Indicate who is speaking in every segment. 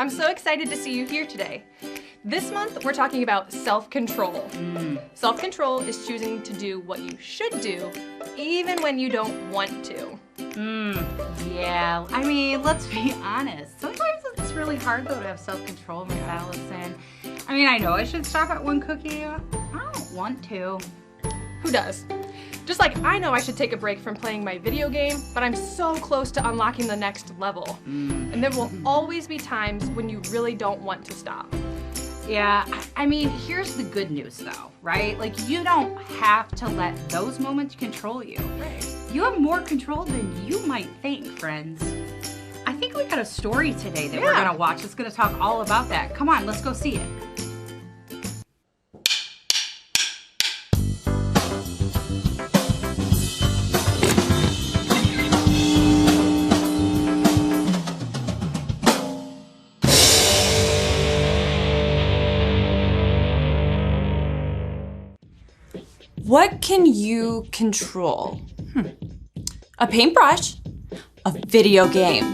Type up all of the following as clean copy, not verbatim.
Speaker 1: I'm so excited to see you here today. This month, we're talking about self-control. Self-control is choosing to do what you should do, even when you don't want to.
Speaker 2: Yeah, I mean, let's be honest. Sometimes it's really hard, though, to have self-control, Miss Allison. I mean, I know I should stop at one cookie. I don't want to.
Speaker 1: Who does? Just like I know I should take a break from playing my video game, but I'm so close to unlocking the next level. And there will always be times when you really don't want to stop.
Speaker 2: Yeah, I mean, here's the good news though, right? Like, you don't have to let those moments control you.
Speaker 1: Right.
Speaker 2: You have more control than you might think, friends. I think we got a story today that we're gonna watch. It's gonna talk all about that. Come on, let's go see it.
Speaker 3: What can you control? A paintbrush, a video game,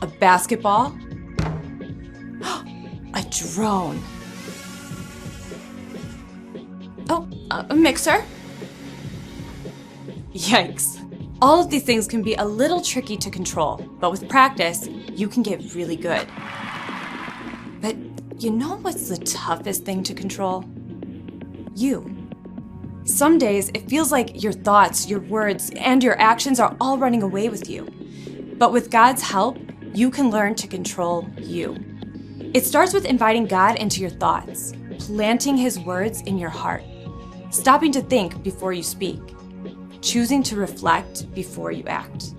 Speaker 3: a basketball, a drone. Oh, a mixer. Yikes. All of these things can be a little tricky to control, but with practice, you can get really good. But you know what's the toughest thing to control? You. Some days, it feels like your thoughts, your words, and your actions are all running away with you. But with God's help, you can learn to control you. It starts with inviting God into your thoughts, planting His words in your heart, stopping to think before you speak, choosing to reflect before you act.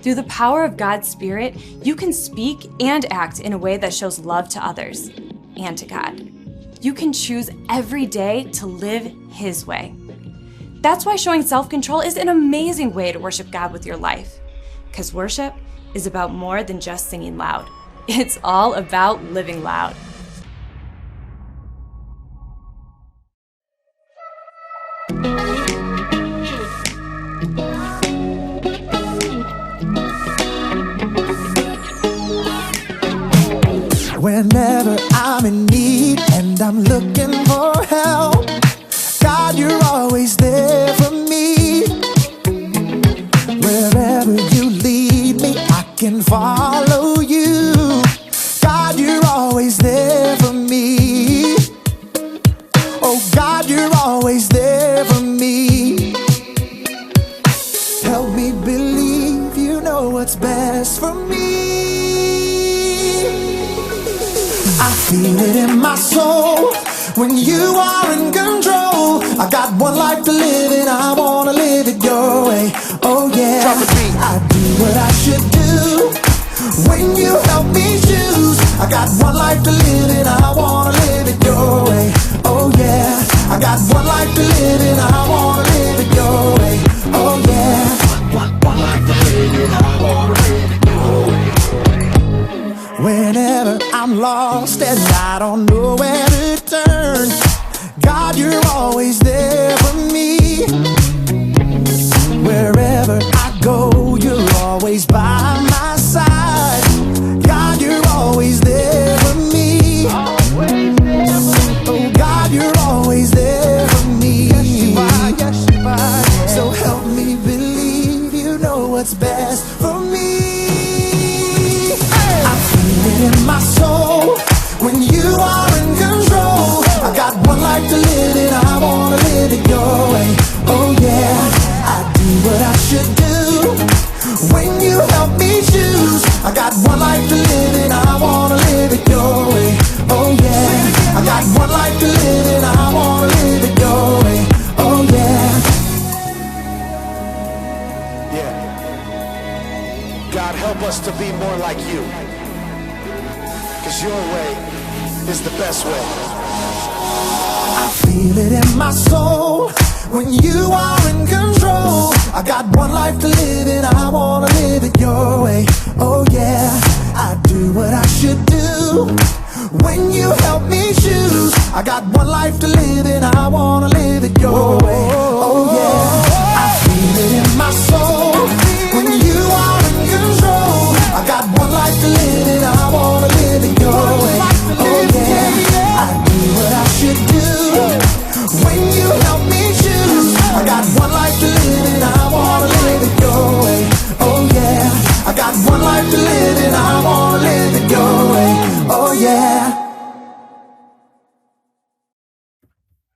Speaker 3: Through the power of God's Spirit, you can speak and act in a way that shows love to others and to God. You can choose every day to live His way. That's why showing self-control is an amazing way to worship God with your life. Because worship is about more than just singing loud. It's all about living loud.
Speaker 4: Whenever I'm in need and I'm looking for help, God, you're always there for me. Wherever you lead me, I can follow you. God, you're always there for me. Oh, God, you're always there for me. Help me believe you know what's best for me. I feel it in my soul when you are in control. I got one life to live and I wanna live it your way. Oh yeah, I do what I should do when you help me choose. I got one life to live and I wanna live it your way. Oh yeah, I got one life to live and I wanna live it your way. Oh yeah, one life to live and I wanna live it your way. Whenever I'm lost and I don't know where to turn, God, you're always there for me. Wherever I go, you're always by my side. God, you're always there for me. Oh, God, you're always there for me. So help me believe you know what's best for me. In my soul, when you are in control, I got one life to live and I wanna live it your way. Oh yeah, I do what I should do when you help me choose. I got one life to live and I wanna live it your way. Oh yeah, I got one life to live and I wanna live it your way. Oh yeah.
Speaker 5: Yeah. God, help us to be more like you. Cause your way is the best way.
Speaker 4: I feel it in my soul when you are in control. I got one life to live and I wanna live it your way. Oh yeah, I do what I should do when you help me choose. I got one life to live and I wanna live it your way. Oh yeah, I feel it in my soul when you are in control. I got one life to live and I wanna live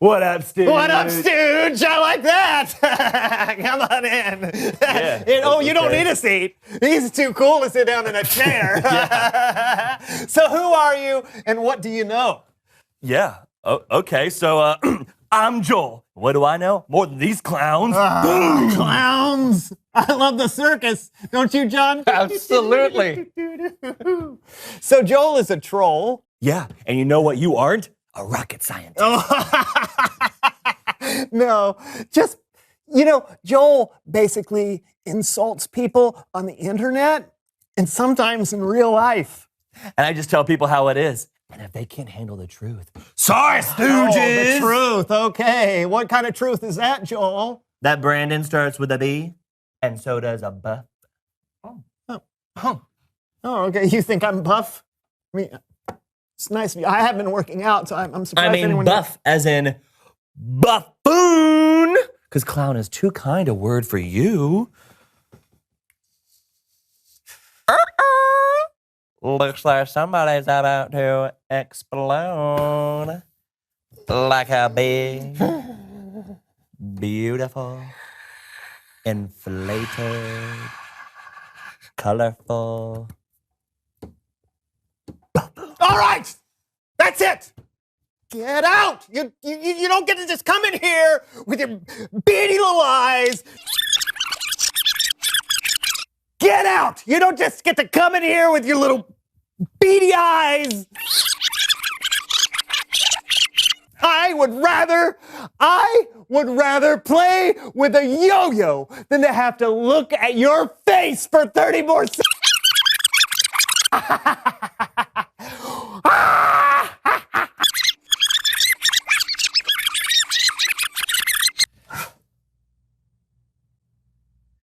Speaker 6: What up, Stooge?
Speaker 7: What up, Stooge? I like that. Come on in.
Speaker 6: Yeah,
Speaker 7: you don't
Speaker 6: okay.
Speaker 7: need a seat. He's too cool to sit down in a chair. So who are you and what do you know?
Speaker 6: Yeah. Okay, so I'm Joel. What do I know? More than these clowns.
Speaker 7: Clowns. I love the circus. Don't you, John?
Speaker 8: Absolutely.
Speaker 7: So Joel is a troll.
Speaker 6: Yeah, and you know what you aren't? A rocket scientist.
Speaker 7: No, just, Joel basically insults people on the internet and sometimes in real life.
Speaker 6: And I just tell people how it is. And if they can't handle the truth, sorry, Stooges!
Speaker 7: Oh, the truth. Okay. What kind of truth is that, Joel?
Speaker 6: That Brandon starts with a B, and so does a buff.
Speaker 7: Oh, okay. You think I'm buff? I mean, it's nice of you. I have been working out, so I'm surprised
Speaker 6: I mean
Speaker 7: anyone...
Speaker 6: buff as in buffoon, because clown is too kind a word for you. Looks like somebody's about to explode like a big, beautiful, inflated, colorful.
Speaker 7: All right! That's it! Get out! You don't get to just come in here with your beady little eyes. Get out! You don't just get to come in here with your little beady eyes. I would rather play with a yo-yo than to have to look at your face for 30 more seconds.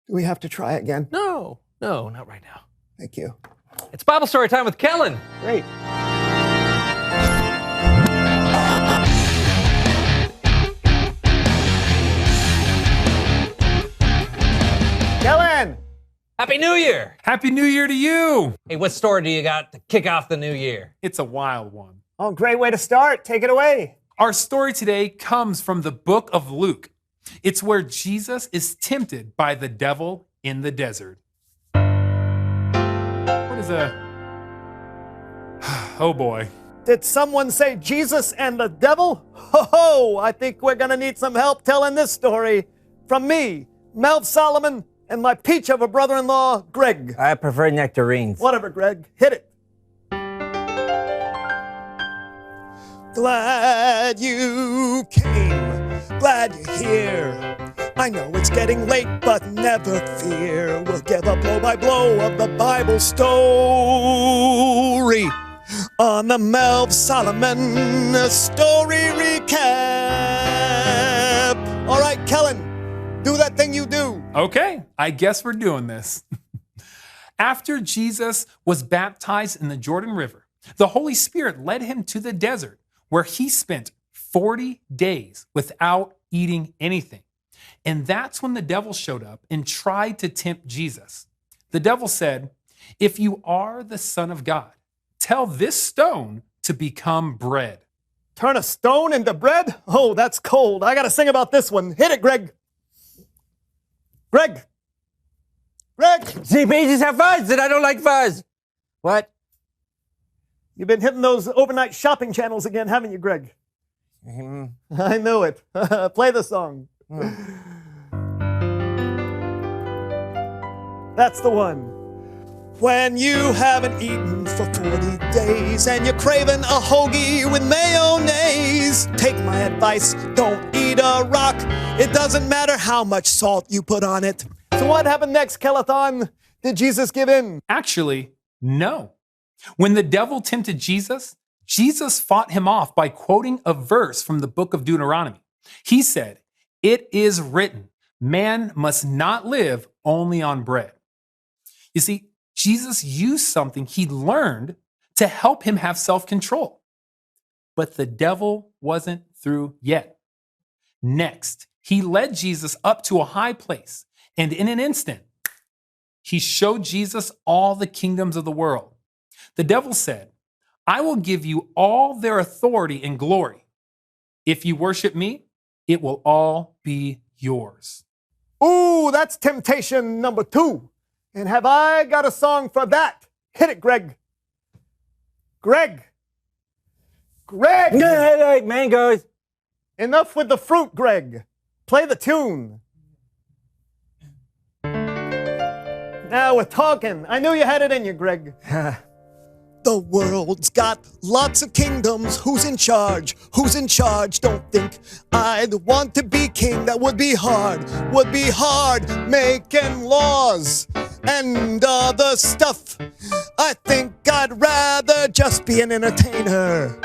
Speaker 7: Do we have to try again?
Speaker 8: No, not right now.
Speaker 7: Thank you.
Speaker 8: It's Bible story time with Kellen.
Speaker 7: Great. Kellen!
Speaker 8: Happy New Year!
Speaker 9: Happy New Year to you!
Speaker 8: Hey, what story do you got to kick off the new year?
Speaker 9: It's a wild one.
Speaker 7: Oh, great way to start. Take it away.
Speaker 9: Our story today comes from the book of Luke. It's where Jesus is tempted by the devil in the desert. What is a... Oh boy.
Speaker 7: Did someone say Jesus and the devil? Ho, I think we're gonna need some help telling this story. From me, Melv Solomon, and my peach of a brother-in-law, Greg.
Speaker 10: I prefer nectarines.
Speaker 7: Whatever, Greg. Hit it. Glad you came. Glad you're here. I know it's getting late, but never fear. We'll give a blow-by-blow of the Bible story on the Melv Solomon Story Recap. All right, Kellen, do that thing you do.
Speaker 9: Okay, I guess we're doing this. After Jesus was baptized in the Jordan River, the Holy Spirit led him to the desert where he spent 40 days without eating anything. And that's when the devil showed up and tried to tempt Jesus. The devil said, "If you are the Son of God, tell this stone to become bread."
Speaker 7: Turn a stone into bread? Oh, that's cold. I gotta sing about this one. Hit it, Greg. Greg.
Speaker 10: See, pages have fuzz, and I don't like fuzz. What?
Speaker 7: You've been hitting those overnight shopping channels again, haven't you, Greg? I knew it. Play the song. That's the one. When you haven't eaten for 40 days and you're craving a hoagie with mayonnaise, take my advice, don't eat a rock. It doesn't matter how much salt you put on it. So what happened next, Kelethon? Did Jesus give in?
Speaker 9: Actually, no. When the devil tempted Jesus, Jesus fought him off by quoting a verse from the book of Deuteronomy. He said, "It is written, man must not live only on bread." You see, Jesus used something he learned to help him have self-control. But the devil wasn't through yet. Next, he led Jesus up to a high place, and in an instant, he showed Jesus all the kingdoms of the world. The devil said, "I will give you all their authority and glory, If you worship me, it will all be yours.
Speaker 7: Ooh, that's temptation number 2. And have I got a song for that? Hit it, Greg. Greg. Greg.
Speaker 10: I like mangoes.
Speaker 7: Enough with the fruit, Greg. Play the tune. Now we're talking. I knew you had it in you, Greg. The world's got lots of kingdoms. Who's in charge? Who's in charge? Don't think I'd want to be king. That would be hard. Would be hard making laws and other stuff. I think I'd rather just be an entertainer.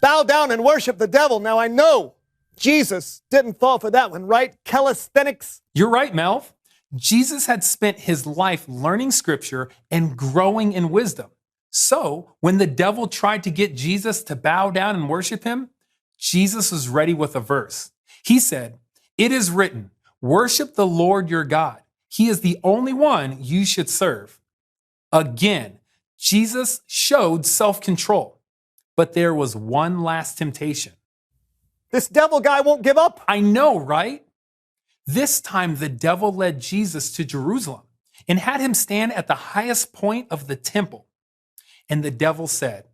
Speaker 7: Bow down and worship the devil. Now I know Jesus didn't fall for that one, right? Calisthenics?
Speaker 9: You're right, Melv. Jesus had spent his life learning scripture and growing in wisdom. So when the devil tried to get Jesus to bow down and worship him, Jesus was ready with a verse. He said, "It is written, worship the Lord your God. He is the only one you should serve." Again, Jesus showed self-control, but there was one last temptation.
Speaker 7: This devil guy won't give up.
Speaker 9: I know, right? This time the devil led Jesus to Jerusalem and had him stand at the highest point of the temple. And the devil said,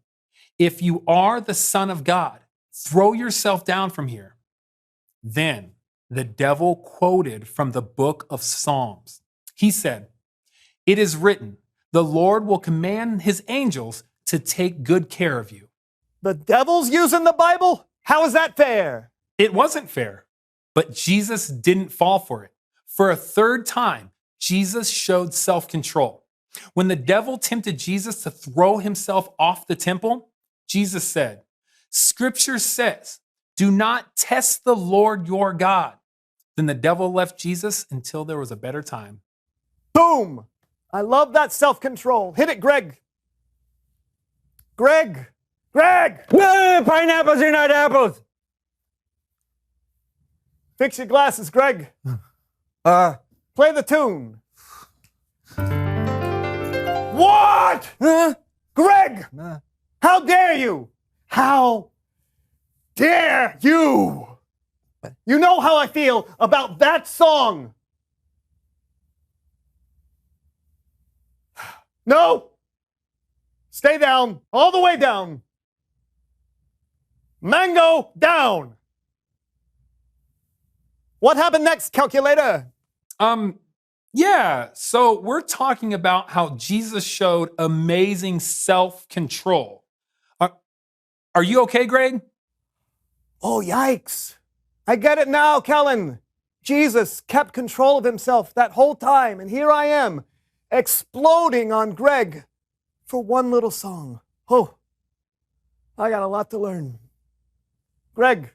Speaker 9: "If you are the Son of God, throw yourself down from here." Then the devil quoted from the book of Psalms. He said, "It is written, the Lord will command his angels to take good care of you."
Speaker 7: The devil's using the Bible? How is that fair?
Speaker 9: It wasn't fair, but Jesus didn't fall for it. For a third time, Jesus showed self-control. When the devil tempted Jesus to throw himself off the temple, Jesus said, "Scripture says, do not test the Lord your God." Then the devil left Jesus until there was a better time.
Speaker 7: Boom! I love that self-control. Hit it, Greg. Greg! Greg!
Speaker 10: No, pineapples are not apples.
Speaker 7: Fix your glasses, Greg. Play the tune. What? Greg! How dare you? How dare you? You know how I feel about that song. No! Stay down, all the way down. Mango down. What happened next, calculator?
Speaker 9: Yeah, so we're talking about how Jesus showed amazing self-control. Are you okay, Greg?
Speaker 7: Oh, yikes. I get it now, Kellen. Jesus kept control of himself that whole time, and here I am, exploding on Greg for one little song. Oh, I got a lot to learn. Greg.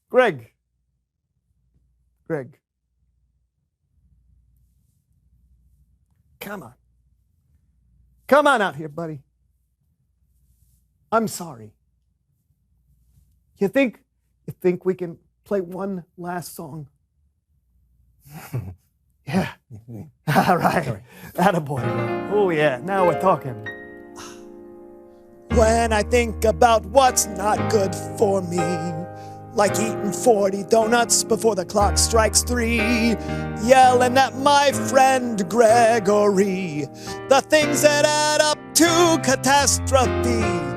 Speaker 7: Greg. Greg. Come on. Come on out here, buddy. I'm sorry. You think we can play one last song? Yeah. All right. Attaboy. Oh, yeah. Now we're talking. When I think about what's not good for me, like eating 40 donuts before the clock strikes 3, yelling at my friend Gregory, the things that add up to catastrophe.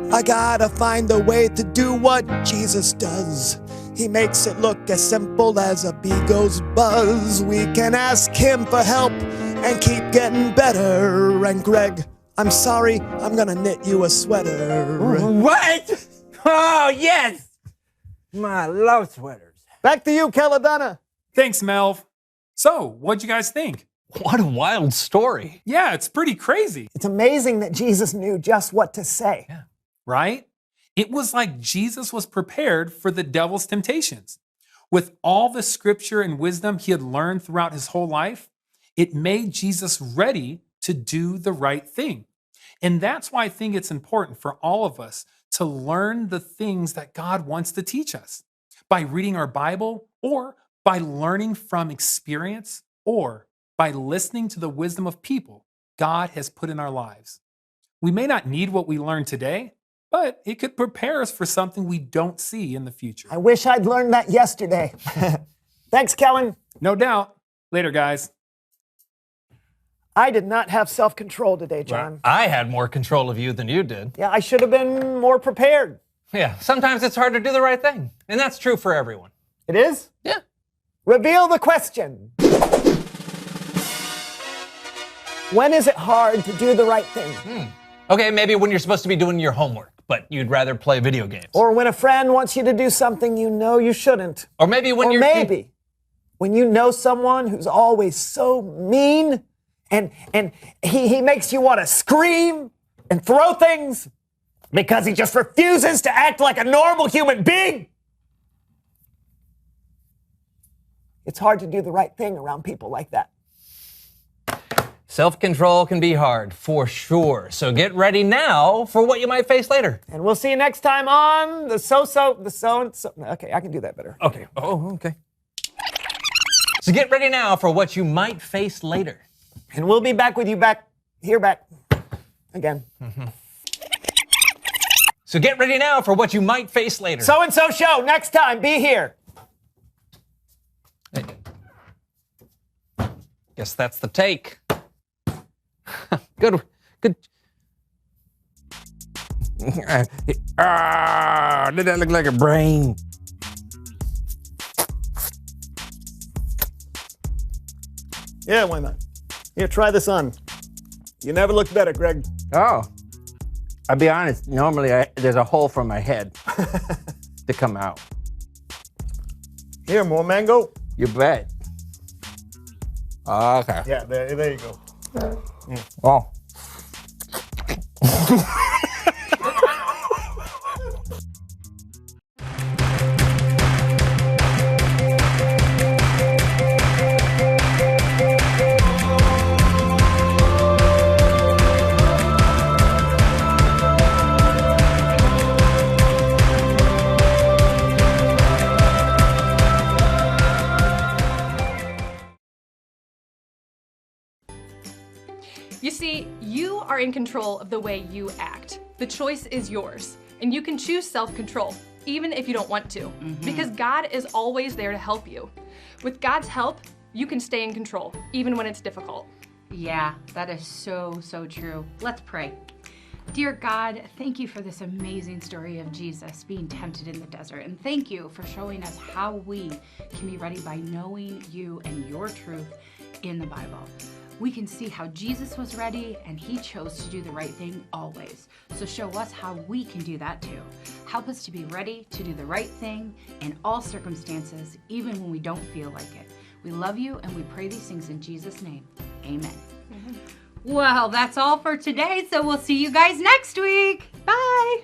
Speaker 7: I gotta find a way to do what Jesus does. He makes it look as simple as a bee goes buzz. We can ask him for help and keep getting better. And Greg, I'm sorry, I'm gonna knit you a sweater.
Speaker 10: What? Oh, yes! I love sweaters.
Speaker 7: Back to you, Caladonna.
Speaker 9: Thanks, Melv. So, what'd you guys think?
Speaker 8: What a wild story.
Speaker 9: Yeah, it's pretty crazy.
Speaker 7: It's amazing that Jesus knew just what to say.
Speaker 9: Yeah. Right? It was like Jesus was prepared for the devil's temptations. With all the scripture and wisdom he had learned throughout his whole life, it made Jesus ready to do the right thing. And that's why I think it's important for all of us to learn the things that God wants to teach us by reading our Bible, or by learning from experience, or by listening to the wisdom of people God has put in our lives. We may not need what we learn today, but it could prepare us for something we don't see in the future.
Speaker 7: I wish I'd learned that yesterday. Thanks, Kellen.
Speaker 9: No doubt. Later, guys.
Speaker 7: I did not have self-control today, John.
Speaker 8: I had more control of you than you did.
Speaker 7: Yeah, I should have been more prepared.
Speaker 8: Yeah, sometimes it's hard to do the right thing. And that's true for everyone.
Speaker 7: It is?
Speaker 8: Yeah.
Speaker 7: Reveal the question. When is it hard to do the right thing?
Speaker 8: Okay, maybe when you're supposed to be doing your homework, but you'd rather play video games.
Speaker 7: Or when a friend wants you to do something you know you shouldn't.
Speaker 8: Or maybe when you're...
Speaker 7: maybe when you know someone who's always so mean and he makes you want to scream and throw things because he just refuses to act like a normal human being. It's hard to do the right thing around people like that.
Speaker 8: Self-control can be hard, for sure. So get ready now for what you might face later.
Speaker 7: And we'll see you next time on the so. Okay, I can do that better.
Speaker 8: Okay. Oh, okay. So get ready now for what you might face later.
Speaker 7: And we'll be back with you again.
Speaker 8: So get ready now for what you might face later.
Speaker 7: So-and-so show, next time, be here.
Speaker 8: Guess that's the take. Good.
Speaker 10: Did that look like a brain?
Speaker 7: Yeah, why not? Here, try this on. You never looked better, Greg.
Speaker 10: Oh. I'll be honest, normally there's a hole for my head to come out.
Speaker 7: Here, more mango.
Speaker 10: You bet. Okay.
Speaker 7: Yeah, there you go. Yeah.
Speaker 10: Oh.
Speaker 1: You see, you are in control of the way you act. The choice is yours, and you can choose self-control, even if you don't want to, because God is always there to help you. With God's help, you can stay in control, even when it's difficult.
Speaker 2: Yeah, that is so, so true. Let's pray. Dear God, thank you for this amazing story of Jesus being tempted in the desert, and thank you for showing us how we can be ready by knowing you and your truth in the Bible. We can see how Jesus was ready and he chose to do the right thing always. So show us how we can do that too. Help us to be ready to do the right thing in all circumstances, even when we don't feel like it. We love you and we pray these things in Jesus' name. Amen. Well, that's all for today. So we'll see you guys next week. Bye.